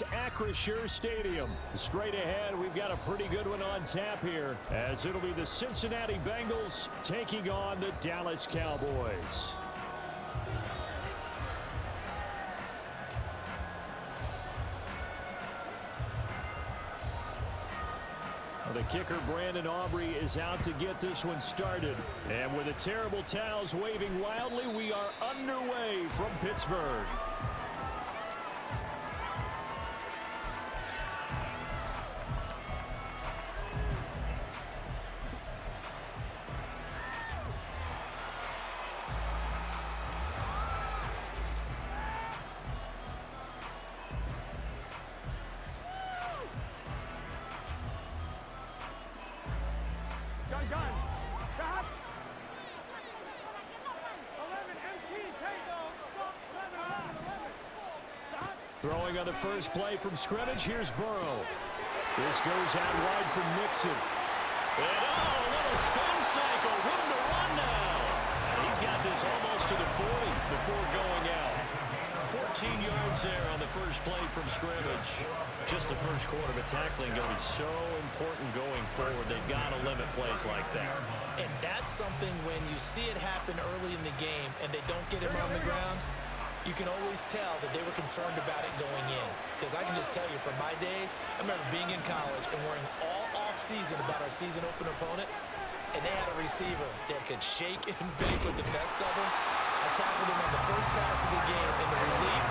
Acrisure Stadium. Straight ahead, we've got a pretty good one on tap here, as it'll be the Cincinnati Bengals taking on the Dallas Cowboys. The kicker, Brandon Aubrey, is out to get this one started. And with the terrible towels waving wildly, we are underway from Pittsburgh. Throwing on the first play from scrimmage, here's Burrow. This goes out wide for Mixon. And a little spin cycle, room to run now. And he's got this almost to the 40 before going out. 14 yards there on the first play from scrimmage. Just the first quarter, but tackling going to be so important going forward. They've got to limit plays like that. And that's something when you see it happen early in the game and they don't get him on the ground, you can always tell that they were concerned about it going in. Because I can just tell you from my days, I remember being in college and worrying all off-season about our season opener opponent, and they had a receiver that could shake and bake with the best of them. I tackled him on the first pass of the game, and the relief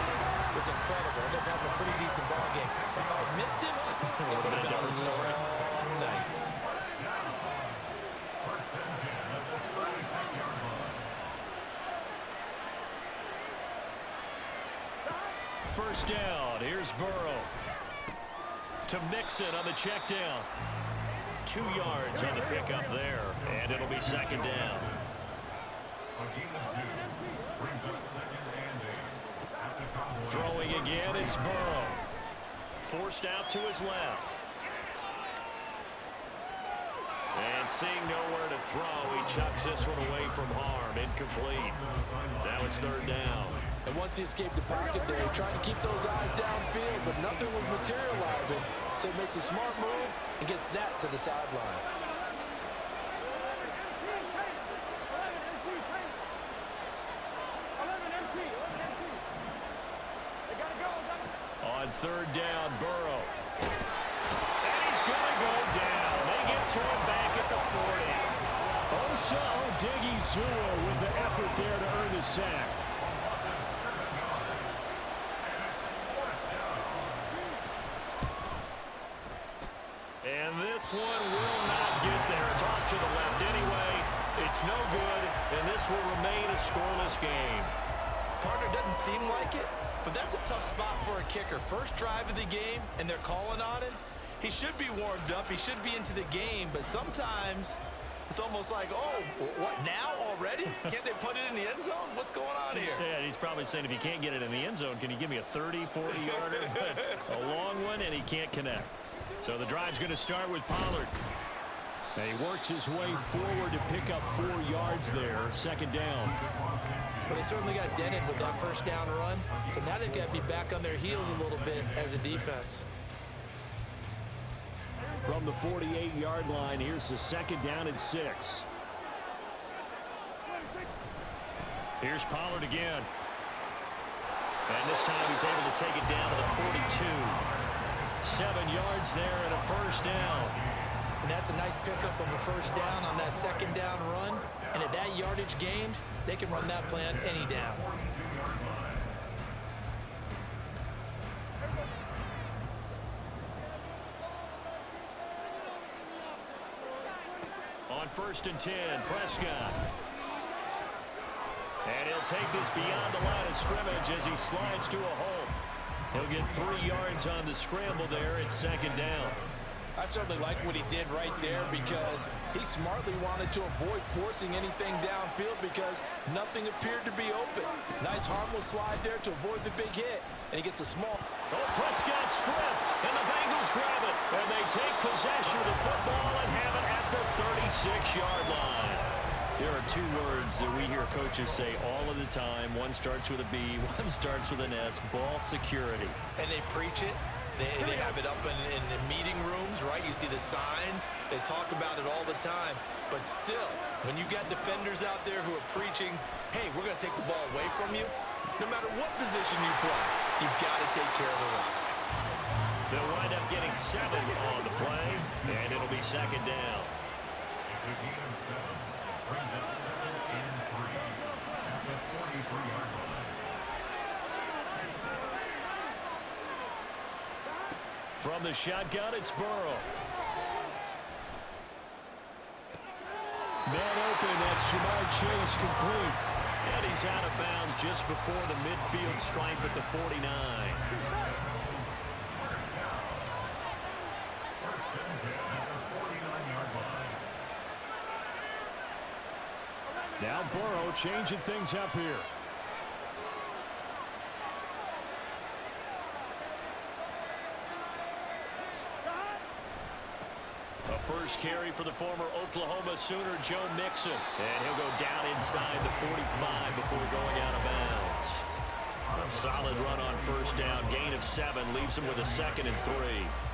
was incredible. I ended up having a pretty decent ball game. But if I had missed him, it would have been a different story. Night. First down, here's Burrow. To Mixon on the check down. 2 yards on the pickup there, and it'll be second down. Throwing again, it's Burrow. Forced out to his left. And seeing nowhere to throw, he chucks this one away from harm. Incomplete. Now it's third down. And once he escaped the pocket there, he tried to keep those eyes downfield, but nothing was materializing. So he makes a smart move and gets that to the sideline. On third down, Burrow. And he's going to go down. They get to him back at the 40. Osa Odighizuwa with the effort there to earn the sack. And this one will not get there. It's off to the left anyway. It's no good, and this will remain a scoreless game. Partner doesn't seem like it, but that's a tough spot for a kicker. First drive of the game, and they're calling on him. He should be warmed up. He should be into the game, but sometimes it's almost like, oh, what, now already? Can't they put it in the end zone? What's going on here? Yeah, he's probably saying, if you can't get it in the end zone, can you give me a 30, 40-yarder? A long one, and he can't connect. So the drive's going to start with Pollard. And he works his way forward to pick up 4 yards there. Second down. Well, they certainly got dented with that first down run. So now they've got to be back on their heels a little bit as a defense. From the 48-yard line, here's the second down and 6. Here's Pollard again. And this time he's able to take it down to the 42. 7 yards there and a first down. And that's a nice pickup of a first down on that second down run. And at that yardage gained, they can run that play on any down. On 1st and 10, Prescott. And he'll take this beyond the line of scrimmage as he slides to a hole. He'll get 3 yards on the scramble there at second down. I certainly like what he did right there because he smartly wanted to avoid forcing anything downfield because nothing appeared to be open. Nice harmless slide there to avoid the big hit, and he gets a small. Oh, Prescott stripped, and the Bengals grab it, and they take possession of the football and have it at the 36-yard line. There are 2 words that we hear coaches say all of the time. One starts with a B, one starts with an S, ball security. And they preach it, They have it up in meeting rooms, right? You see the signs. They talk about it all the time. But still, when you got defenders out there who are preaching, hey, we're going to take the ball away from you, no matter what position you play, you've got to take care of the rock. They'll wind up getting 7 on the play, and it'll be second down. It's a gain of 7. Brings up 2nd and 3 at the 43-yard line. From the shotgun, it's Burrow. Man open, that's Jamar Chase, complete. And he's out of bounds just before the midfield stripe at the 49. Now Burrow changing things up here. A first carry for the former Oklahoma Sooner, Joe Mixon. And he'll go down inside the 45 before going out of bounds. A solid run on first down. Gain of 7 leaves him with a 2nd and 3.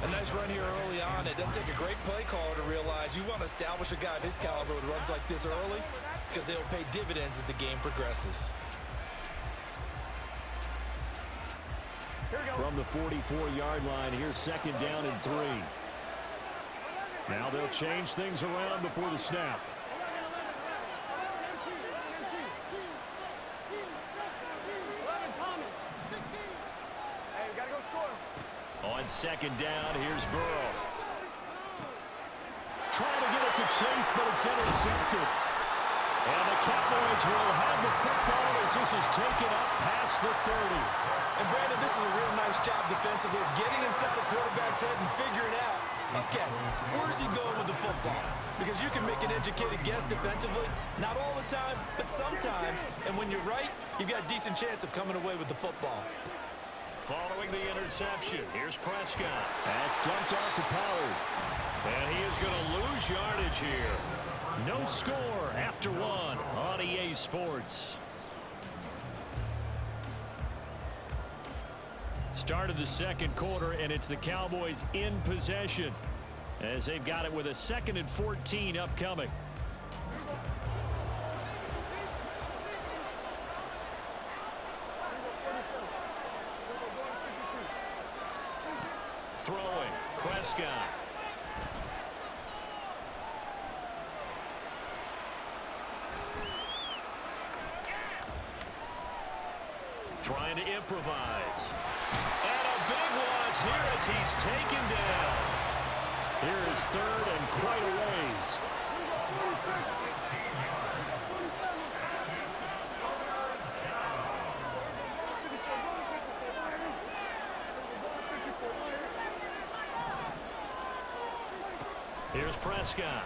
A nice run here early on. It doesn't take a great play caller to realize you want to establish a guy of his caliber with runs like this early because they'll pay dividends as the game progresses. From the 44-yard line, here's 2nd down and 3. Now they'll change things around before the snap. On 2nd down, here's Burrow. Trying to get it to Chase, but it's intercepted. And the Cowboys will have the football as this is taken up past the 30. And Brandon, this is a real nice job defensively of getting inside the quarterback's head and figuring out, okay, where's he going with the football? Because you can make an educated guess defensively, not all the time, but sometimes. And when you're right, you've got a decent chance of coming away with the football. Following the interception, here's Prescott. That's dumped off to Pollard. And he is going to lose yardage here. No score after 1 on EA Sports. Start of the second quarter, and it's the Cowboys in possession as they've got it with a 2nd and 14 upcoming. Throwing, Prescott. Trying to improvise. And a big loss here as he's taken down. Here is 3rd and quite a ways. Here's Prescott.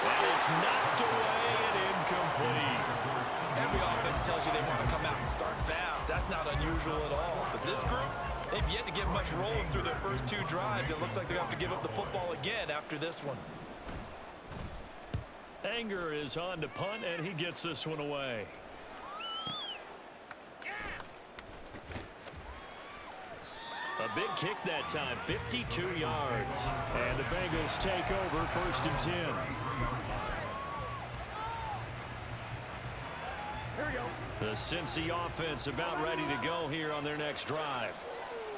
And it's knocked away and incomplete. Every offense tells you they want to come out and start fast. That's not unusual at all. But this group, they've yet to get much rolling through their first 2 drives. It looks like they're going to have to give up the football again after this one. Anger is on to punt, and he gets this one away. A big kick that time, 52 yards. And the Bengals take over 1st and 10. The Cincy offense about ready to go here on their next drive.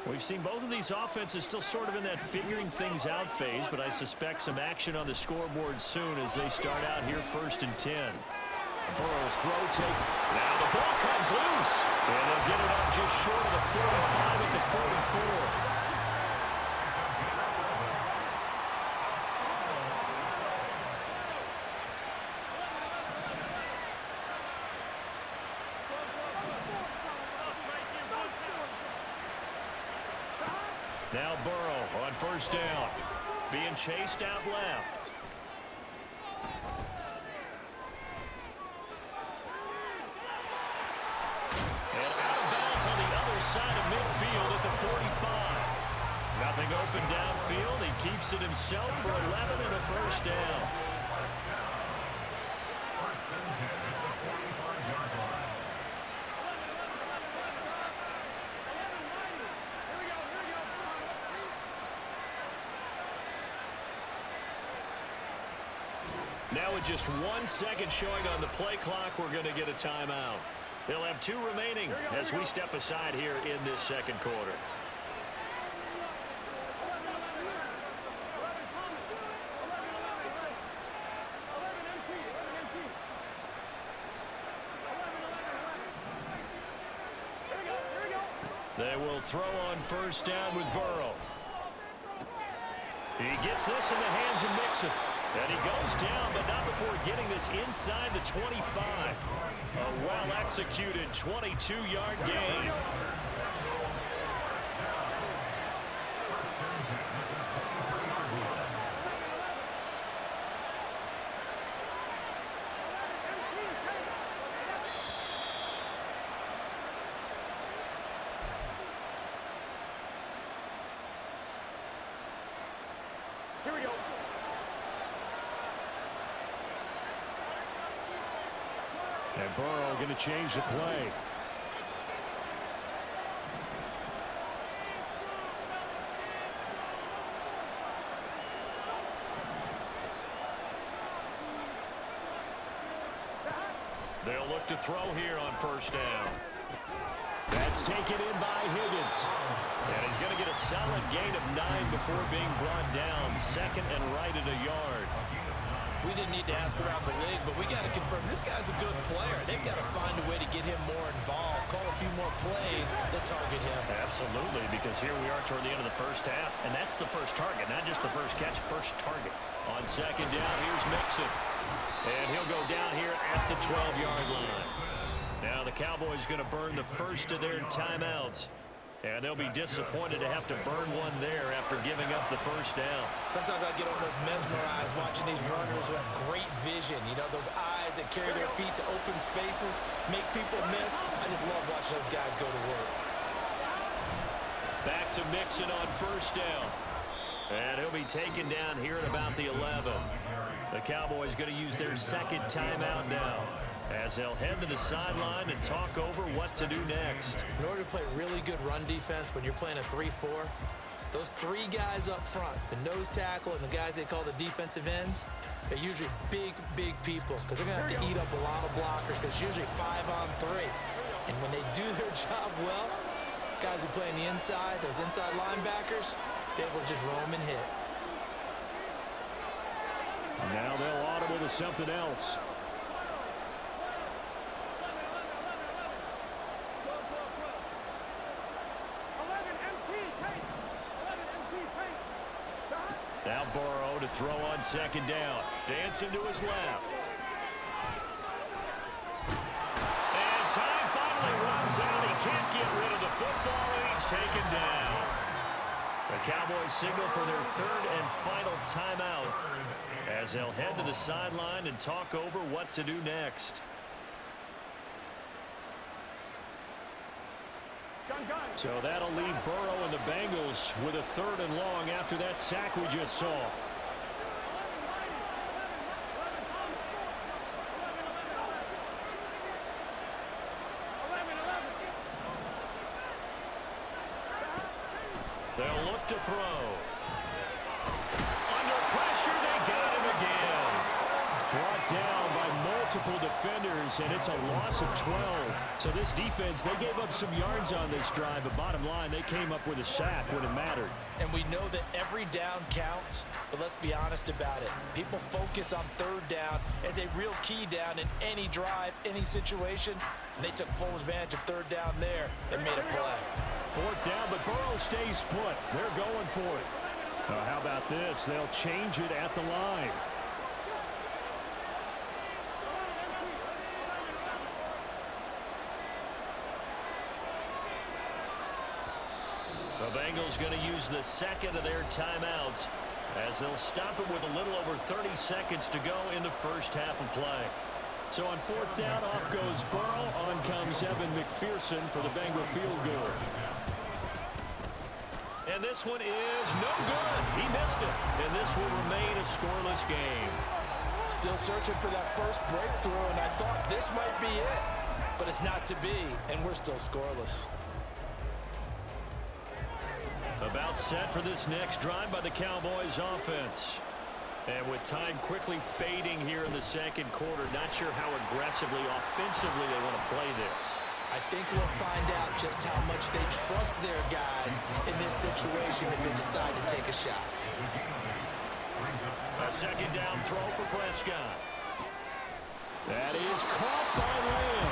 We've seen both of these offenses still sort of in that figuring things out phase, but I suspect some action on the scoreboard soon as they start out here 1st and 10. Burrow's throw take. Now the ball comes loose. And they'll get it up just short of the 45 at the 44. Now Burrow on 1st down. Being chased out left. And out of bounds on the other side of midfield at the 45. Nothing open downfield. He keeps it himself for 11 and a 1st down. Now with just 1 second showing on the play clock, we're going to get a timeout. They'll have 2 remaining as we step aside here in this second quarter. They will throw on first down with Burrow. He gets this in the hands of Mixon. And he goes down, but not before getting this inside the 25. A well-executed 22-yard gain. Here we go. And Burrow going to change the play. They'll look to throw here on first down. That's taken in by Higgins. And he's going to get a solid gain of 9 before being brought down. Second and right at a yard. We didn't need to ask around the league, but we got to confirm this guy's a good player. They've got to find a way to get him more involved, call a few more plays that target him. Absolutely, because here we are toward the end of the first half, and that's the first target, not just the first catch, first target. On second down, here's Mixon. And he'll go down here at the 12-yard line. Now the Cowboys going to burn the first of their timeouts. And they'll be disappointed to have to burn one there after giving up the first down. Sometimes I get almost mesmerized watching these runners who have great vision. You know, those eyes that carry their feet to open spaces, make people miss. I just love watching those guys go to work. Back to Mixon on first down. And he'll be taken down here at about the 11. The Cowboys going to use their second timeout now, as they'll head to the sideline and talk over what to do next. In order to play really good run defense when you're playing a 3-4, those 3 guys up front, the nose tackle and the guys they call the defensive ends, they're usually big, big people because they're going to have to eat up a lot of blockers because it's usually 5-on-3. And when they do their job well, guys who play on the inside, those inside linebackers, they're able to just roam and hit. Now they'll audible to something else. Now Burrow to throw on second down. Dancing to his left. And time finally runs out. He can't get rid of the football, and he's taken down. The Cowboys signal for their third and final timeout as they'll head to the sideline and talk over what to do next. So that'll leave Burrow and the Bengals with a third and long after that sack we just saw. They'll look to throw. Under pressure, they got him again. Brought down by multiple defenders, and it's a loss of 12. So this defense, they gave up some yards on this drive, but bottom line, they came up with a sack when it mattered. And we know that every down counts, but let's be honest about it. People focus on third down as a real key down in any drive, any situation. And they took full advantage of third down there and made a play. Fourth down, but Burrow stays put. They're going for it. How about this? They'll change it at the line. The Bengals going to use the second of their timeouts as they'll stop it with a little over 30 seconds to go in the first half of play. So on fourth down, off goes Burrow. On comes Evan McPherson for the Bengal field goal. And this one is no good. He missed it. And this will remain a scoreless game. Still searching for that first breakthrough, and I thought this might be it. But it's not to be, and we're still scoreless. About set for this next drive by the Cowboys offense. And with time quickly fading here in the second quarter, not sure how aggressively, offensively they want to play this. I think we'll find out just how much they trust their guys in this situation if they decide to take a shot. A second down throw for Prescott. That is caught by Lamb.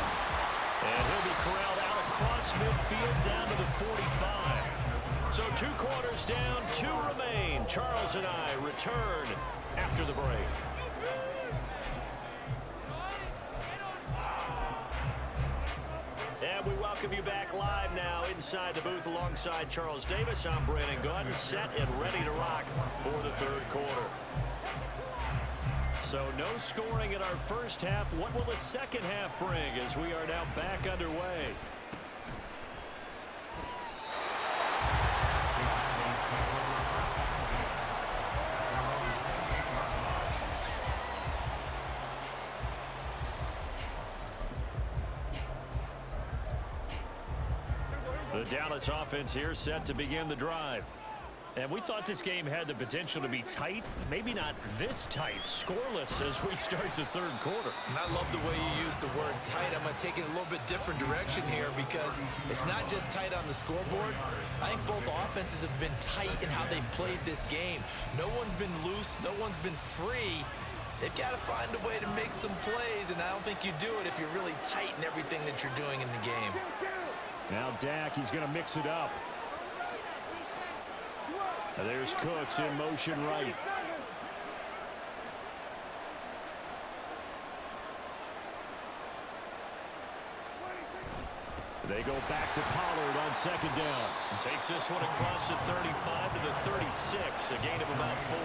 And he'll be corralled out across midfield down to the 45. So 2 quarters down, 2 remain. Charles and I return after the break. And we welcome you back live now inside the booth alongside Charles Davis. I'm Brandon Gaudin, set and ready to rock for the third quarter. So no scoring in our first half. What will the second half bring as we are now back underway? The Dallas offense here set to begin the drive. And we thought this game had the potential to be tight, maybe not this tight, scoreless as we start the third quarter. And I love the way you use the word tight. I'm going to take it a little bit different direction here because it's not just tight on the scoreboard. I think both offenses have been tight in how they've played this game. No one's been loose. No one's been free. They've got to find a way to make some plays, and I don't think you do it if you're really tight in everything that you're doing in the game. Now Dak, he's going to mix it up. There's Cooks in motion right. They go back to Pollard on second down. Takes this one across the 35 to the 36, a gain of about 4.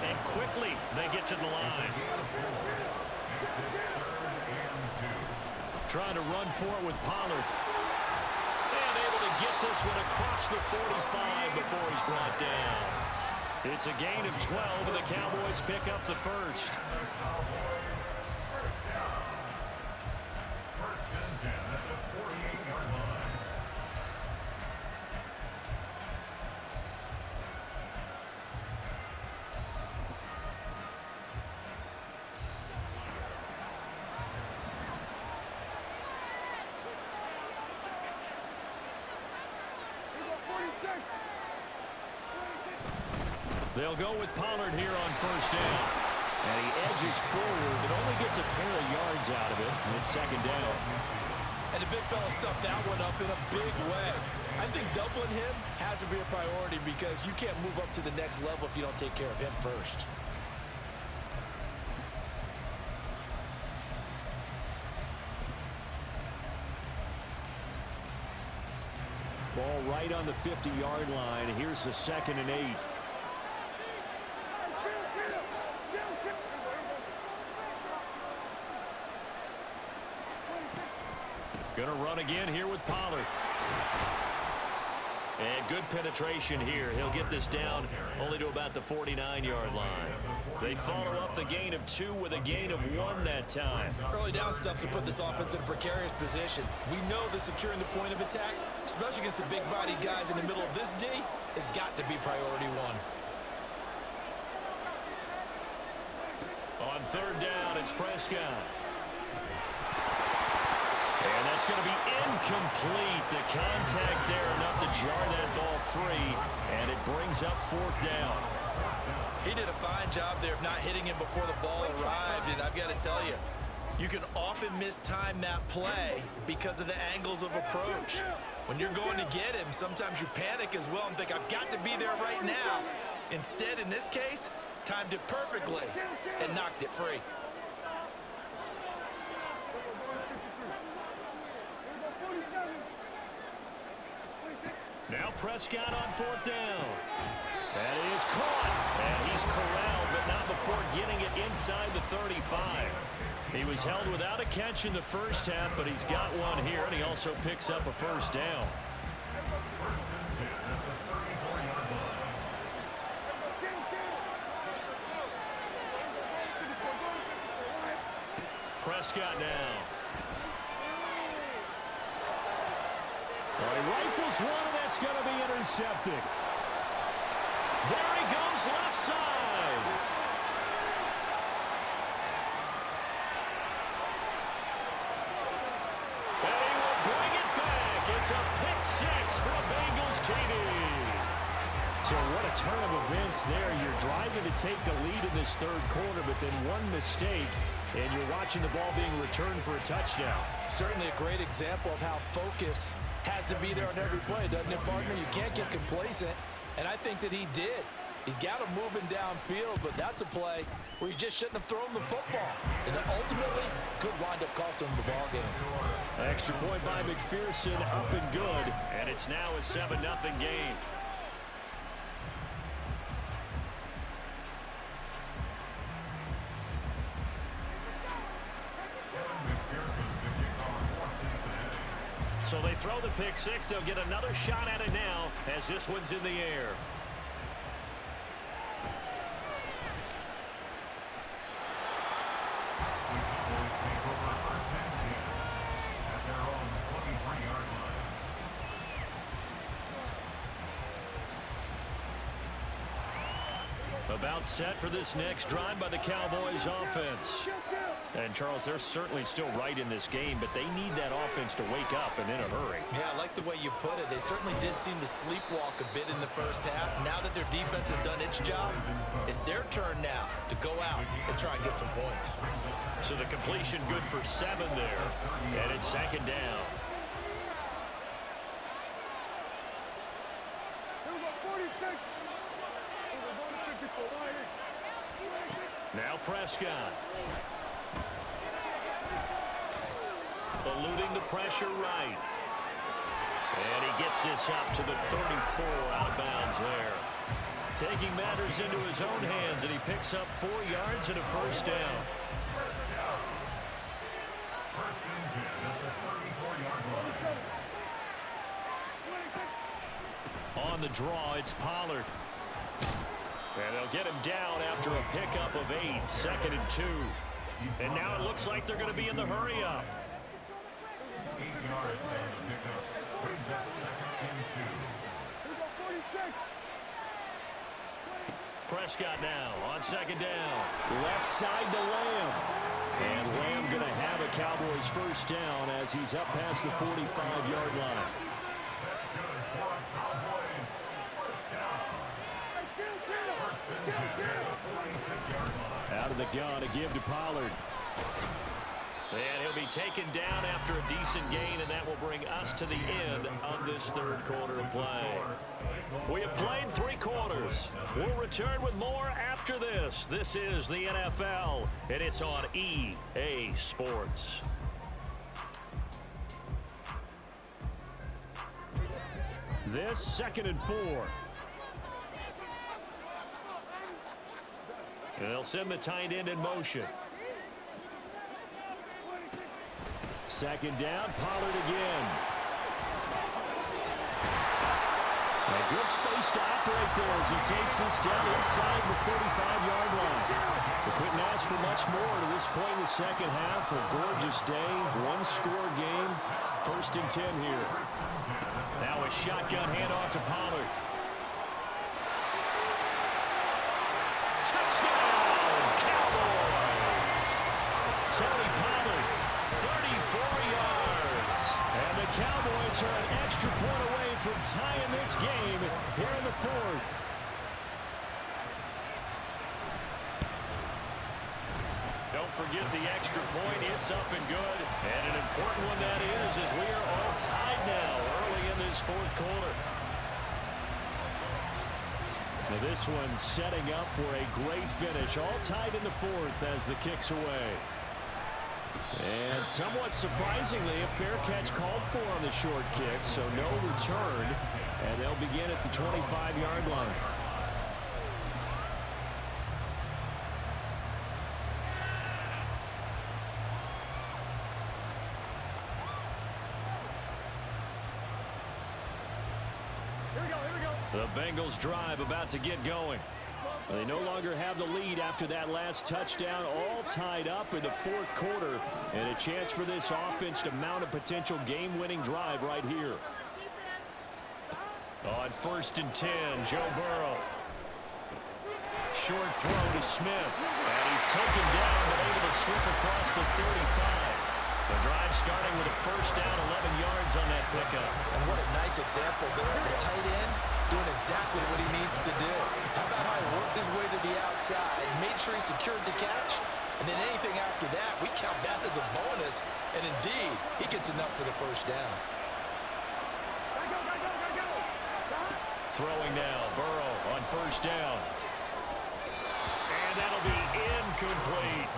And quickly they get to the line. Trying to run for it with Pollard. And able to get this one across the 45 before he's brought down. It's a gain of 12, and the Cowboys pick up the first. They'll go with Pollard here on first down. And he edges forward, but only gets a pair of yards out of it. And it's second down. And the big fella stuffed that one up in a big way. I think doubling him has to be a priority because you can't move up to the next level if you don't take care of him first. Ball right on the 50-yard line. Here's the 2nd and 8. Going to run again here with Pollard. And good penetration here. He'll get this down only to about the 49-yard line. They follow up the gain of 2 with a gain of 1 that time. Early down stuff's to put this offense in a precarious position. We know that securing the point of attack, especially against the big-bodied guys in the middle of this D, has got to be priority 1. On third down, it's Prescott. And that's going to be incomplete. The contact there enough to jar that ball free, and it brings up 4th down. He did a fine job there of not hitting him before the ball arrived, and I've got to tell you, you can often mistime that play because of the angles of approach. When you're going to get him, sometimes you panic as well and think, I've got to be there right now. Instead, in this case, timed it perfectly and knocked it free. Now Prescott on 4th down. That is caught. And he's corralled, but not before getting it inside the 35. He was held without a catch in the first half, but he's got one here, and he also picks up a first down. Prescott now. Well, he rifles one, and that's going to be intercepted. There he goes left side. It's a pick six for a Bengals TD. So what a turn of events there. You're driving to take the lead in this third quarter, but then one mistake, and you're watching the ball being returned for a touchdown. Certainly a great example of how focus has to be there on every play, doesn't it, partner? You can't get complacent, and I think that he did. He's got him moving downfield, but that's a play where you just shouldn't have thrown the football. And ultimately, could wind up costing him the ball game. Extra point by McPherson, up and good, and it's now a 7-0 game. So they throw the pick six. They'll get another shot at it now as this one's in the air. About set for this next drive by the Cowboys offense. And, Charles, they're certainly still right in this game, but they need that offense to wake up and in a hurry. Yeah, I like the way you put it. They certainly did seem to sleepwalk a bit in the first half. Now that their defense has done its job, it's their turn now to go out and try and get some points. So the completion good for 7 there, and it's second down. Now Prescott. Eluding the pressure right. And he gets this up to the 34 out of bounds there. Taking matters into his own hands, and he picks up 4 yards and a first down. On the draw, it's Pollard. And they'll get him down after a pickup of 8, 2nd and 2. And now it looks like they're going to be in the hurry-up. 8 yards on the pickup. Brings up 2nd and 2. Prescott now on 2nd down. Left side to Lamb. And Lamb going to have a Cowboys first down as he's up past the 45-yard line. Out of the gun to give to Pollard. And he'll be taken down after a decent gain, and that will bring us to the end of this third quarter of play. We have played 3 quarters. We'll return with more after this. This is the NFL, and it's on EA Sports. This 2nd and 4. And they'll send the tight end in motion. 2nd down, Pollard again. A good space to operate there as he takes this down inside the 45-yard line. They couldn't ask for much more to this point in the second half. A gorgeous day, 1-score game, 1st and 10 here. Now a shotgun handoff to Pollard. Touchdown, Cowboys! Tony Pollard, 34 yards. And the Cowboys are an extra point away from tying this game here in the 4th. Don't forget the extra point. It's up and good. And an important one that is, as we are all tied now early in this 4th quarter. Now this one setting up for a great finish. All tied in the 4th as the kick's away. And somewhat surprisingly, a fair catch called for on the short kick, so no return. And they'll begin at the 25-yard line. The Bengals drive about to get going. They no longer have the lead after that last touchdown, all tied up in the 4th quarter, and a chance for this offense to mount a potential game-winning drive right here. On 1st and 10, Joe Burrow. Short throw to Smith, and he's taken down but able to slip across the 35. The drive starting with a first down, 11 yards on that pickup. And what a nice example there of the tight end doing exactly what he needs to do. How about how he worked his way to the outside, made sure he secured the catch, and then anything after that, we count that as a bonus. And indeed, he gets enough for the first down. Throwing now, Burrow on first down. And that'll be incomplete.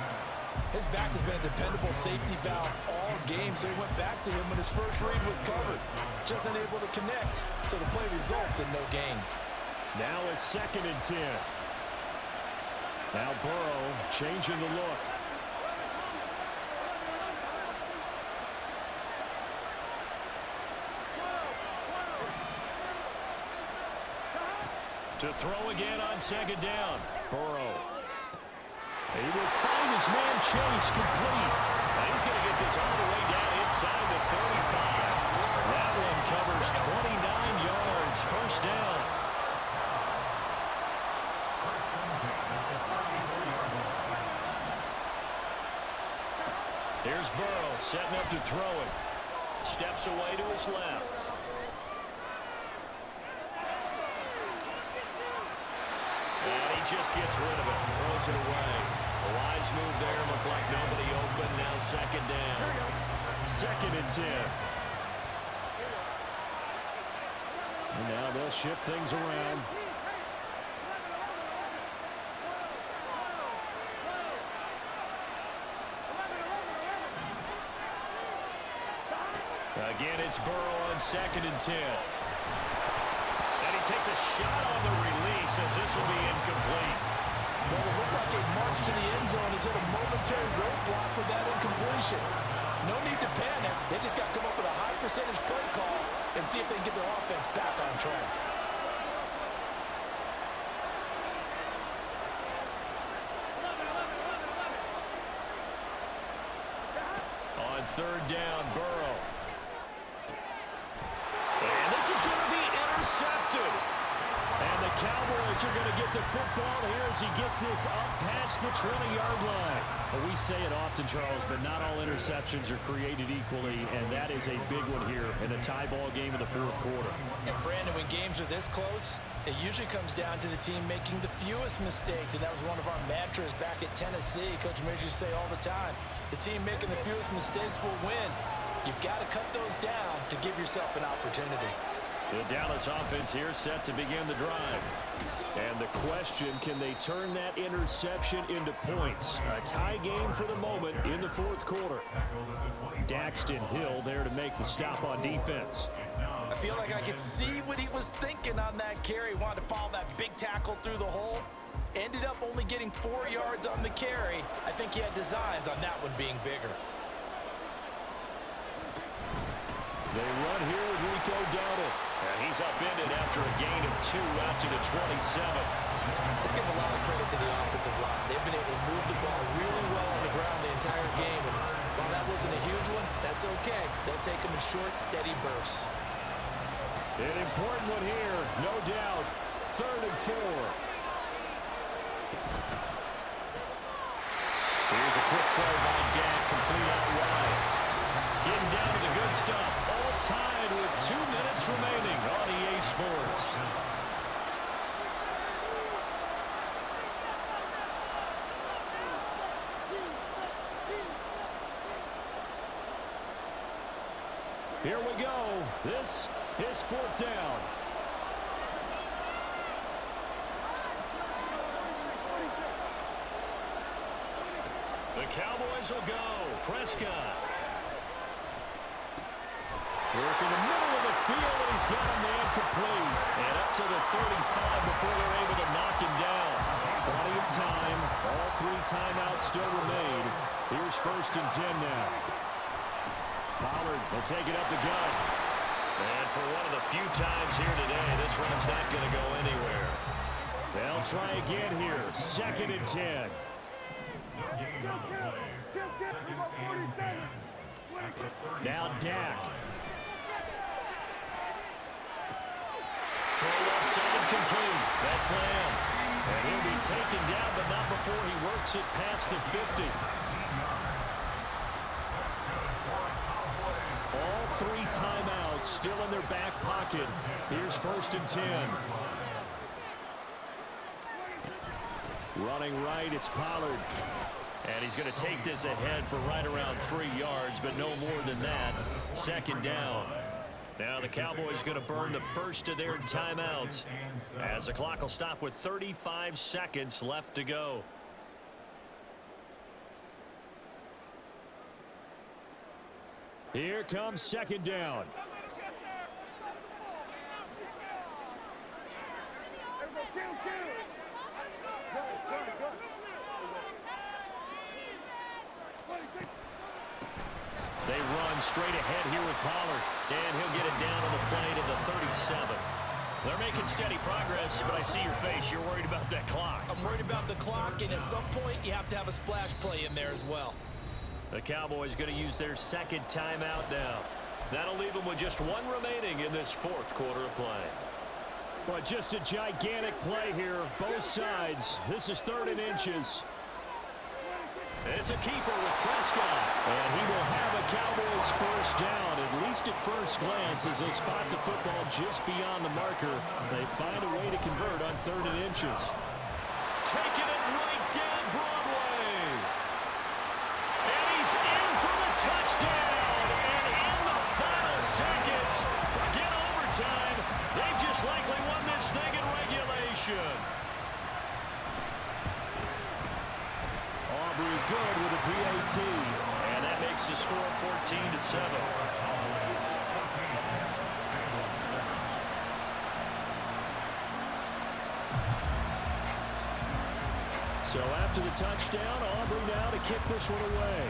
His back has been a dependable safety valve all game, so he went back to him when his first read was covered. Just unable to connect, so the play results in no gain. Now it's 2nd and 10. Now Burrow changing the look. To throw again on 2nd down. Burrow. He will find his man Chase complete. And he's going to get this all the way down inside the 35. That one covers 29 yards. First down. Here's Burrow setting up to throw it. Steps away to his left. And he just gets rid of it. Throws it away. A wise move there. Looked like nobody open. Now 2nd down. 2nd and 10. And now they'll shift things around. Again, it's Burrow on 2nd and 10. And he takes a shot on the release as this will be incomplete. Well, it looked like a march to the end zone is hit a momentary roadblock with that incompletion. No need to panic. They just got to come up with a high percentage play call and see if they can get their offense back on track. On 3rd down, Burrow. And this is going to be intercepted. And the Cowboys are going to get the football here as he gets this up past the 20-yard line. Well, we say it often, Charles, but not all interceptions are created equally, and that is a big one here in a tie ball game in the 4th quarter. And Brandon, when games are this close, it usually comes down to the team making the fewest mistakes, and that was one of our mantras back at Tennessee. Coach Mears used to say all the time, the team making the fewest mistakes will win. You've got to cut those down to give yourself an opportunity. The Dallas offense here set to begin the drive. And the question, can they turn that interception into points? A tie game for the moment in the 4th quarter. Daxton Hill there to make the stop on defense. I feel like I could see what he was thinking on that carry. He wanted to follow that big tackle through the hole. Ended up only getting 4 yards on the carry. I think he had designs on that one being bigger. They run here with Rico Dowdle. And he's upended after a gain of 2 out to the 27. Let's give a lot of credit to the offensive line. They've been able to move the ball really well on the ground the entire game. And while that wasn't a huge one, that's okay. They'll take them in short, steady bursts. An important one here, no doubt. 3rd and 4. Here's a quick throw by Dak, complete out wide. Getting down to the good stuff. All tied with 2 minutes remaining on EA Sports. Here we go. This is 4th down. The Cowboys will go. Prescott. Work in the middle of the field, and he's got a man complete. And up to the 35 before they're able to knock him down. Plenty of time. All 3 timeouts still remain. Here's 1st and 10 now. Pollard will take it up the gut. And for one of the few times here today, this run's not going to go anywhere. They'll try again here. 2nd and 10. Now Dak. Throw left side complete. That's Lamb. And he'll be taken down, but not before he works it past the 50. timeout still in their back pocket. Here's 1st and 10. Running right, it's Pollard. And he's going to take this ahead for right around 3 yards, but no more than that. 2nd down. Now the Cowboys going to burn the first of their timeouts as the clock will stop with 35 seconds left to go. Here comes 2nd down. They run straight ahead here with Pollard, and he'll get it down on the play to the 37. They're making steady progress, but I see your face. You're worried about that clock. I'm worried about the clock, and at some point, you have to have a splash play in there as well. The Cowboys going to use their 2nd timeout now. That'll leave them with just 1 remaining in this 4th quarter of play. But just a gigantic play here, both sides. This is 3rd and inches. It's a keeper with Prescott. And he will have a Cowboys 1st down, at least at first glance, as they spot the football just beyond the marker. They find a way to convert on 3rd and inches. Taking it right down Broadway. And he's in for the touchdown. And in the final seconds, forget overtime. They just likely won this thing in regulation. Aubrey good with a PAT. And that makes the score 14-7. So after the touchdown, Aubrey now to kick this one away.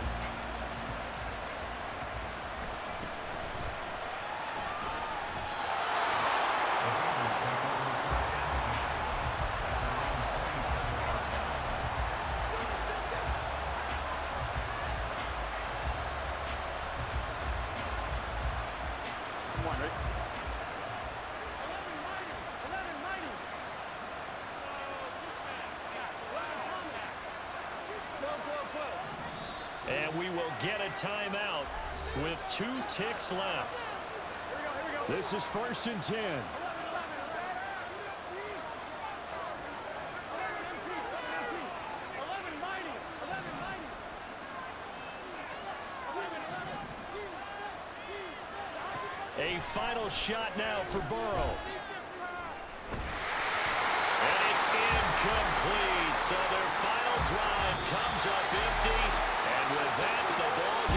And we will get a timeout with 2 ticks left. This is 1st and 10. A final shot now for Burrow. And it's incomplete. So their final drive comes up empty. And with that,